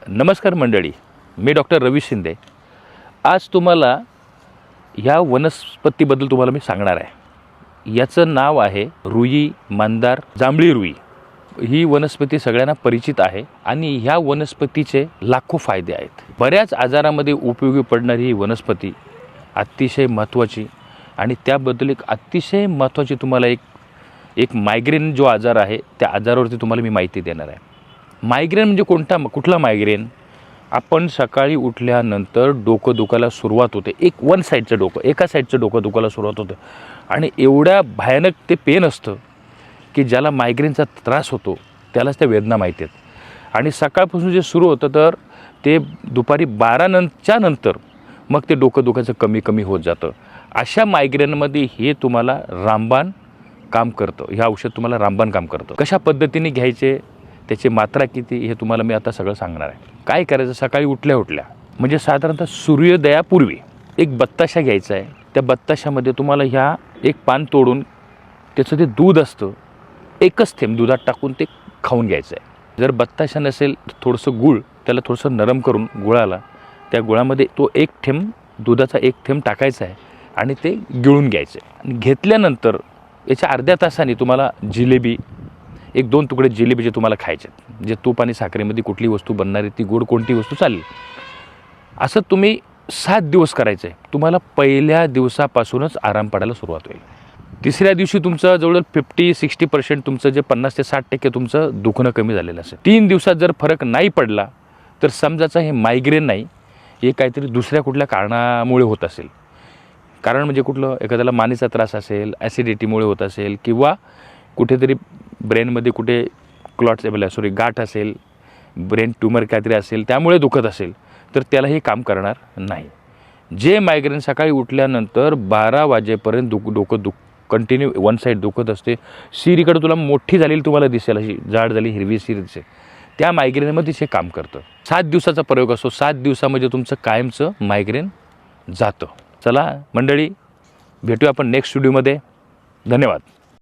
नमस्कार मंडळी, मी डॉक्टर रवी शिंदे. आज तुम्हाला ह्या वनस्पतीबद्दल तुम्हाला मी सांगणार आहे. याचं नाव आहे रुई, मंदार, जांभळी रुई. ही वनस्पती सगळ्यांना परिचित आहे आणि ह्या वनस्पतीचे लाखो फायदे आहेत. बऱ्याच आजारामध्ये उपयोगी पडणारी ही वनस्पती अतिशय महत्त्वाची आणि त्याबद्दल एक अतिशय महत्त्वाची तुम्हाला एक मायग्रेन जो आजार आहे त्या आजारावरती तुम्हाला मी माहिती देणार आहे. मायग्रेन म्हणजे कुठला मायग्रेन? आपण सकाळी उठल्यानंतर डोकं दुखायला सुरुवात होते. वन साईडचं डोकं, एका साईडचं डोकं दुखायला सुरुवात होतं आणि एवढ्या भयानक ते पेन असतं की ज्याला मायग्रेनचा त्रास होतो त्यालाच त्या वेदना माहिती आहेत. आणि सकाळपासून जे सुरू होतं तर ते दुपारी 12च्या नंतर मग ते डोकं दुखायचं कमी कमी होत जातं. अशा मायग्रेनमध्ये हे तुम्हाला रामबाण काम करतं. हे औषध तुम्हाला रामबाण काम करतं. कशा पद्धतीने घ्यायचे, त्याची मात्रा किती, हे तुम्हाला मी आता सगळं सांगणार आहे. काय करायचं? सकाळी उठल्या म्हणजे साधारणतः सूर्योदयापूर्वी एक बत्ताशा घ्यायचा आहे. त्या बत्ताशामध्ये तुम्हाला एक पान तोडून त्याचं ते दूध असतं, एकच थेंब दुधात टाकून ते खाऊन घ्यायचं आहे. जर बत्ताशा नसेल तर थोडंसं गूळ, त्याला थोडंसं नरम करून गुळाला, त्या गुळामध्ये तो एक थेंब दुधाचा एक थेंब टाकायचा आहे आणि ते गिळून घ्यायचं आहे. घेतल्यानंतर याच्या अर्ध्या तासाने तुम्हाला जिलेबी, 1-2 तुकडे जिलेबीचे तुम्हाला खायचे आहेत. जे तूप आणि साखरेमध्ये कुठली वस्तू बनणार आहे ती गोड कोणती वस्तू चालेल. असं तुम्ही 7 दिवस करायचं आहे. तुम्हाला पहिल्या दिवसापासूनच आराम पडायला सुरुवात होईल. तिसऱ्या दिवशी तुमचं जवळजवळ 50-60% तुमचं जे 50 ते 60% तुमचं दुखणं कमी झालेलं असेल. 3 दिवसात जर फरक नाही पडला तर समजायचं हे मायग्रेन नाही, हे काहीतरी दुसऱ्या कुठल्या कारणामुळे होत असेल. कारण म्हणजे कुठलं? एखाद्याला मानेचा त्रास असेल, ॲसिडिटीमुळे होत असेल किंवा कुठेतरी ब्रेनमध्ये कुठे गाठ असेल, ब्रेन ट्यूमर काहीतरी असेल, त्यामुळे दुखत असेल तर त्याला हे काम करणार नाही. जे मायग्रेन सकाळी उठल्यानंतर 12 वाजेपर्यंत डोकं कंटिन्यू वन साईड दुखत असते, शिरीकडे तुला मोठी झालेली तुम्हाला दिसेल, अशी जाड झाली हिरवी शिर दिसेल, त्या मायग्रेनमध्ये हे काम करतं. 7 दिवसाचा प्रयोग असतो. 7 दिवसामध्ये तुमचं कायमचं मायग्रेन जातं. चला मंडळी, भेटूया आपण नेक्स्ट व्हिडिओमध्ये. धन्यवाद.